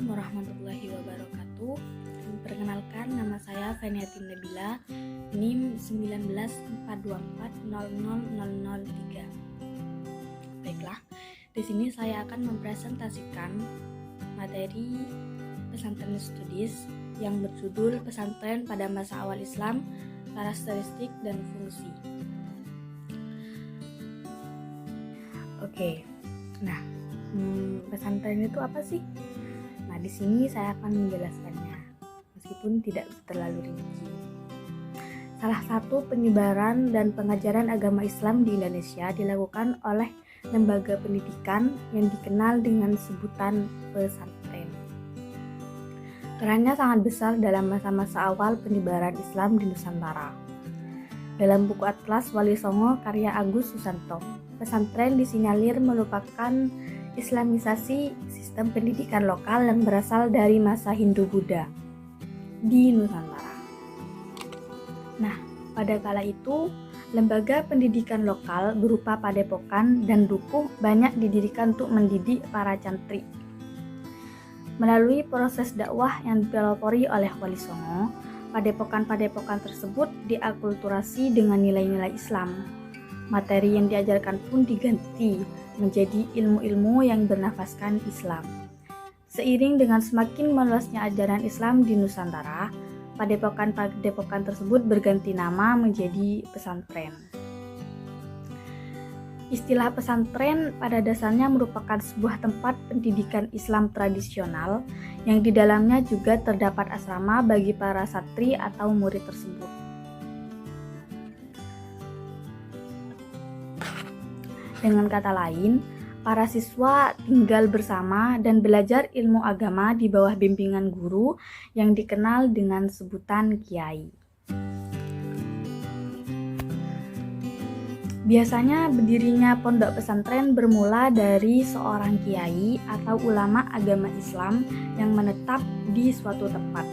warahmatullahi wabarakatuh. Perkenalkan, nama saya Feniatin Nabila, NIM 19424000003. Baiklah, di sini saya akan mempresentasikan materi pesantren studies yang berjudul Pesantren pada Masa Awal Islam, Karakteristik dan Fungsi. Oke, nah pesantren itu apa sih? Nah, di sini saya akan menjelaskannya, meskipun tidak terlalu rinci. Salah satu penyebaran dan pengajaran agama Islam di Indonesia dilakukan oleh lembaga pendidikan yang dikenal dengan sebutan pesantren. Perannya sangat besar dalam masa-masa awal penyebaran Islam di Nusantara. Dalam buku Atlas Wali Songo karya Agus Susanto, pesantren disinyalir merupakan Islamisasi sistem pendidikan lokal yang berasal dari masa Hindu-Buddha di Nusantara. Nah, pada kala itu, lembaga pendidikan lokal berupa padepokan dan dukuh banyak didirikan untuk mendidik para santri. Melalui proses dakwah yang dipelopori oleh Wali Songo, padepokan-padepokan tersebut diakulturasi dengan nilai-nilai Islam. Materi yang diajarkan pun diganti menjadi ilmu-ilmu yang bernafaskan Islam. Seiring dengan semakin meluasnya ajaran Islam di Nusantara, padepokan-padepokan tersebut berganti nama menjadi pesantren. Istilah pesantren pada dasarnya merupakan sebuah tempat pendidikan Islam tradisional yang di dalamnya juga terdapat asrama bagi para santri atau murid tersebut. Dengan kata lain, para siswa tinggal bersama dan belajar ilmu agama di bawah bimbingan guru yang dikenal dengan sebutan kiai. Biasanya berdirinya pondok pesantren bermula dari seorang kiai atau ulama agama Islam yang menetap di suatu tempat.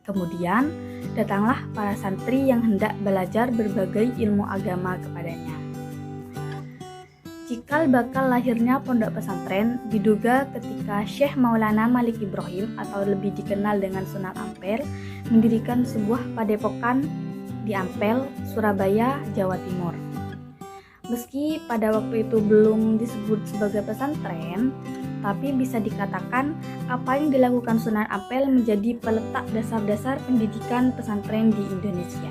Kemudian, datanglah para santri yang hendak belajar berbagai ilmu agama kepadanya. Cikal bakal lahirnya pondok pesantren diduga ketika Syekh Maulana Malik Ibrahim atau lebih dikenal dengan Sunan Ampel mendirikan sebuah padepokan di Ampel, Surabaya, Jawa Timur. Meski pada waktu itu belum disebut sebagai pesantren, tapi bisa dikatakan apa yang dilakukan Sunan Ampel menjadi peletak dasar-dasar pendidikan pesantren di Indonesia.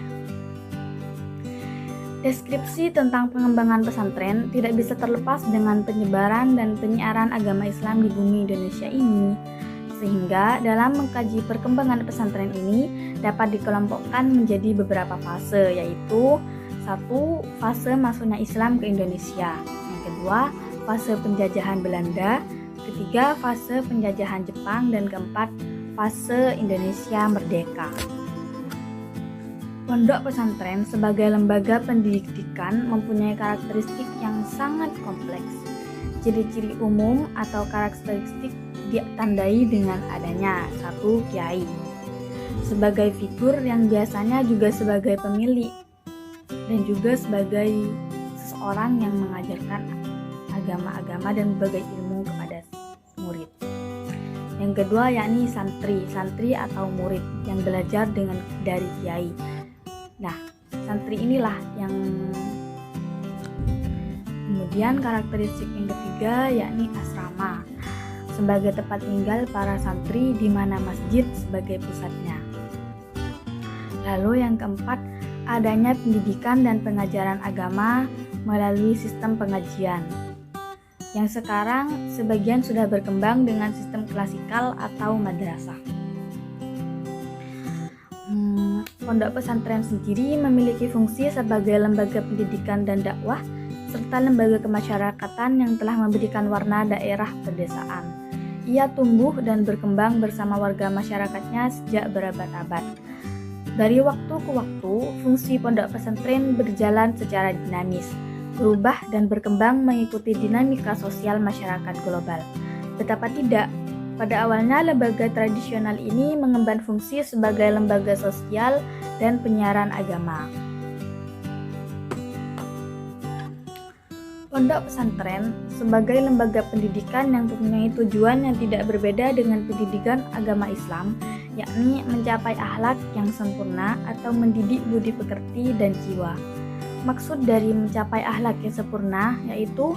Deskripsi tentang pengembangan pesantren tidak bisa terlepas dengan penyebaran dan penyiaran agama Islam di bumi Indonesia ini. Sehingga dalam mengkaji perkembangan pesantren ini dapat dikelompokkan menjadi beberapa fase, yaitu 1. Fase masuknya Islam ke Indonesia. Yang kedua, fase penjajahan Belanda. Ketiga, fase penjajahan Jepang. Dan keempat, fase Indonesia merdeka. Pondok pesantren sebagai lembaga pendidikan mempunyai karakteristik yang sangat kompleks. Ciri-ciri umum atau karakteristik ditandai dengan adanya 1. Kiai sebagai figur yang biasanya juga sebagai pemilik dan juga sebagai seseorang yang mengajarkan agama-agama dan berbagai ilmu kepada murid. Yang kedua yakni santri atau murid yang belajar dari kiai. Nah, santri inilah yang kemudian karakteristik yang ketiga yakni asrama sebagai tempat tinggal para santri di mana masjid sebagai pusatnya. Lalu yang keempat, adanya pendidikan dan pengajaran agama melalui sistem pengajian yang sekarang sebagian sudah berkembang dengan sistem klasikal atau madrasah. Pondok pesantren sendiri memiliki fungsi sebagai lembaga pendidikan dan dakwah serta lembaga kemasyarakatan yang telah memberikan warna daerah pedesaan. Ia tumbuh dan berkembang bersama warga masyarakatnya sejak berabad-abad. Dari waktu ke waktu, fungsi pondok pesantren berjalan secara dinamis, berubah dan berkembang mengikuti dinamika sosial masyarakat global. Betapa tidak, pada awalnya lembaga tradisional ini mengemban fungsi sebagai lembaga sosial dan penyiaran agama. Pondok pesantren sebagai lembaga pendidikan yang mempunyai tujuan yang tidak berbeda dengan pendidikan agama Islam, yakni mencapai akhlak yang sempurna atau mendidik budi pekerti dan jiwa. Maksud dari mencapai akhlak yang sempurna yaitu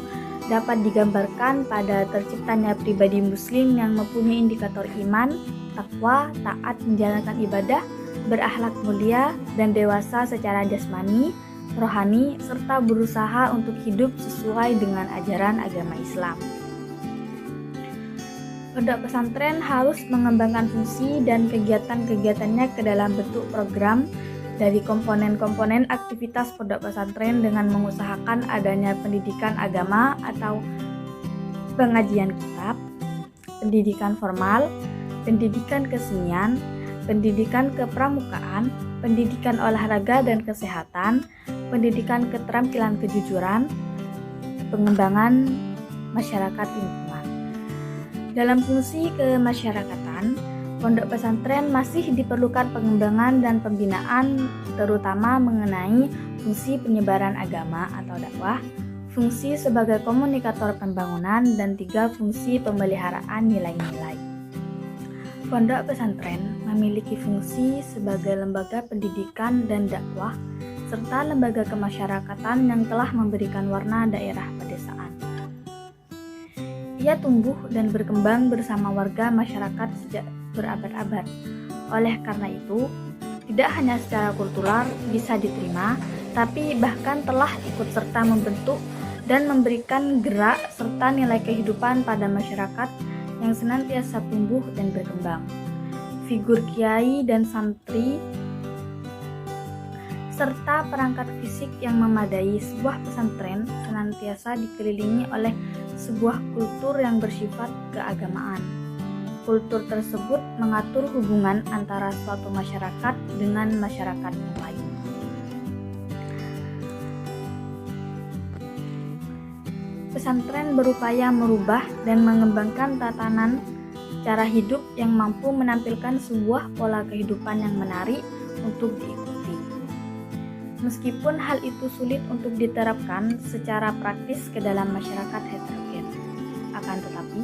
dapat digambarkan pada terciptanya pribadi muslim yang mempunyai indikator iman, takwa, taat menjalankan ibadah, berakhlak mulia, dan dewasa secara jasmani, rohani, serta berusaha untuk hidup sesuai dengan ajaran agama Islam. Pondok pesantren harus mengembangkan fungsi dan kegiatan-kegiatannya ke dalam bentuk program dari komponen-komponen aktivitas pondok pesantren dengan mengusahakan adanya pendidikan agama atau pengajian kitab, pendidikan formal, pendidikan kesenian, pendidikan kepramukaan, pendidikan olahraga dan kesehatan, pendidikan keterampilan kejujuran, pengembangan masyarakat lingkungan. Dalam fungsi kemasyarakatan, pondok pesantren masih diperlukan pengembangan dan pembinaan terutama mengenai fungsi penyebaran agama atau dakwah, fungsi sebagai komunikator pembangunan, dan 3 fungsi pemeliharaan nilai-nilai. Pondok pesantren memiliki fungsi sebagai lembaga pendidikan dan dakwah serta lembaga kemasyarakatan yang telah memberikan warna daerah pedesaan. Ia tumbuh dan berkembang bersama warga masyarakat sejak berabad-abad. Oleh karena itu, tidak hanya secara kultural bisa diterima, tapi bahkan telah ikut serta membentuk dan memberikan gerak serta nilai kehidupan pada masyarakat yang senantiasa tumbuh dan berkembang. Figur kiai dan santri serta perangkat fisik yang memadai sebuah pesantren senantiasa dikelilingi oleh sebuah kultur yang bersifat keagamaan. Kultur tersebut mengatur hubungan antara suatu masyarakat dengan masyarakat yang lain. Pesantren berupaya merubah dan mengembangkan tatanan cara hidup yang mampu menampilkan sebuah pola kehidupan yang menarik untuk diikuti. Meskipun hal itu sulit untuk diterapkan secara praktis ke dalam masyarakat heterogen. Akan tetapi,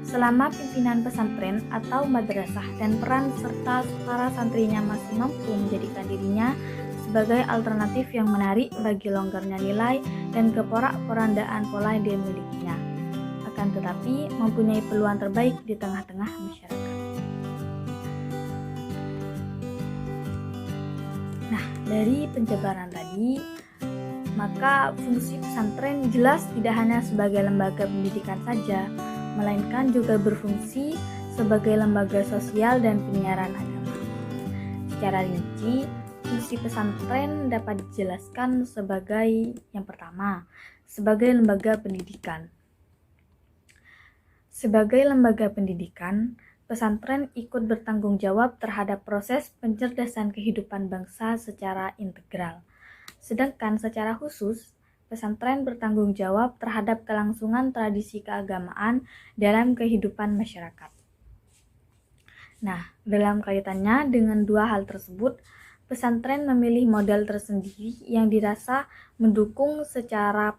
selama pimpinan pesantren atau madrasah dan peran serta para santrinya masih mampu menjadikan dirinya sebagai alternatif yang menarik bagi longgarnya nilai dan keporak-porandaan pola yang dimilikinya, akan tetapi mempunyai peluang terbaik di tengah-tengah masyarakat. Nah, dari penjabaran tadi, maka fungsi pesantren jelas tidak hanya sebagai lembaga pendidikan saja, melainkan juga berfungsi sebagai lembaga sosial dan penyiaran agama. Secara rinci, fungsi pesantren dapat dijelaskan sebagai yang pertama, sebagai lembaga pendidikan. Sebagai lembaga pendidikan, pesantren ikut bertanggung jawab terhadap proses pencerdasan kehidupan bangsa secara integral. Sedangkan secara khusus, pesantren bertanggung jawab terhadap kelangsungan tradisi keagamaan dalam kehidupan masyarakat. Nah, dalam kaitannya dengan 2 hal tersebut, pesantren memilih model tersendiri yang dirasa mendukung secara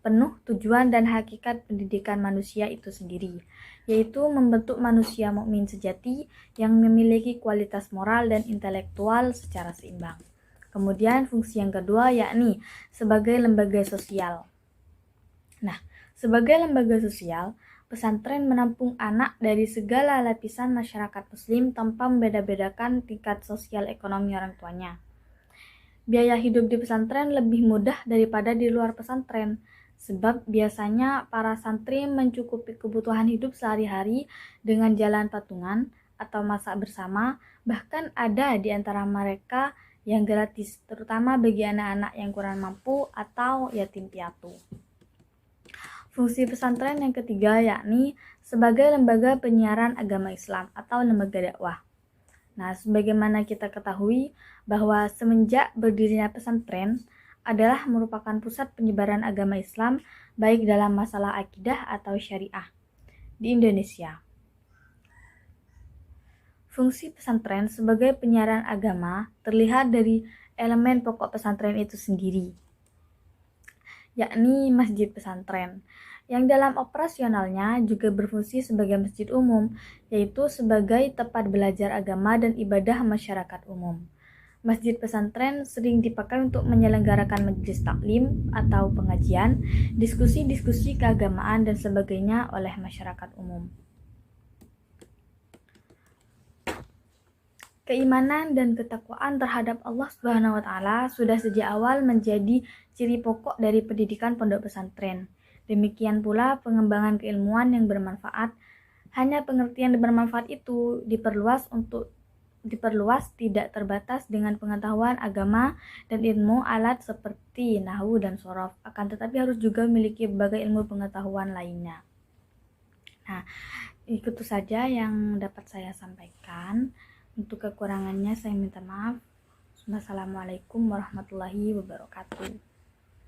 penuh tujuan dan hakikat pendidikan manusia itu sendiri, yaitu membentuk manusia mukmin sejati yang memiliki kualitas moral dan intelektual secara seimbang. Kemudian fungsi yang kedua yakni sebagai lembaga sosial. Nah, sebagai lembaga sosial, pesantren menampung anak dari segala lapisan masyarakat muslim tanpa membeda-bedakan tingkat sosial ekonomi orang tuanya. Biaya hidup di pesantren lebih mudah daripada di luar pesantren, sebab biasanya para santri mencukupi kebutuhan hidup sehari-hari dengan jalan patungan atau masak bersama, bahkan ada di antara mereka yang gratis, terutama bagi anak-anak yang kurang mampu atau yatim piatu. Fungsi pesantren yang ketiga yakni sebagai lembaga penyiaran agama Islam atau lembaga dakwah. Nah, sebagaimana kita ketahui bahwa semenjak berdirinya pesantren adalah merupakan pusat penyebaran agama Islam baik dalam masalah akidah atau syariah di Indonesia. Fungsi pesantren sebagai penyiaran agama terlihat dari elemen pokok pesantren itu sendiri, yakni masjid pesantren, yang dalam operasionalnya juga berfungsi sebagai masjid umum, yaitu sebagai tempat belajar agama dan ibadah masyarakat umum. Masjid pesantren sering dipakai untuk menyelenggarakan majelis taklim atau pengajian, diskusi-diskusi keagamaan dan sebagainya oleh masyarakat umum. Keimanan dan ketakwaan terhadap Allah Subhanahu wa taala sudah sejak awal menjadi ciri pokok dari pendidikan pondok pesantren. Demikian pula pengembangan keilmuan yang bermanfaat. Hanya pengertian yang bermanfaat itu diperluas tidak terbatas dengan pengetahuan agama dan ilmu alat seperti nahwu dan shorof, akan tetapi harus juga memiliki berbagai ilmu pengetahuan lainnya. Nah, itu saja yang dapat saya sampaikan. Untuk kekurangannya saya minta maaf. Wassalamualaikum warahmatullahi wabarakatuh.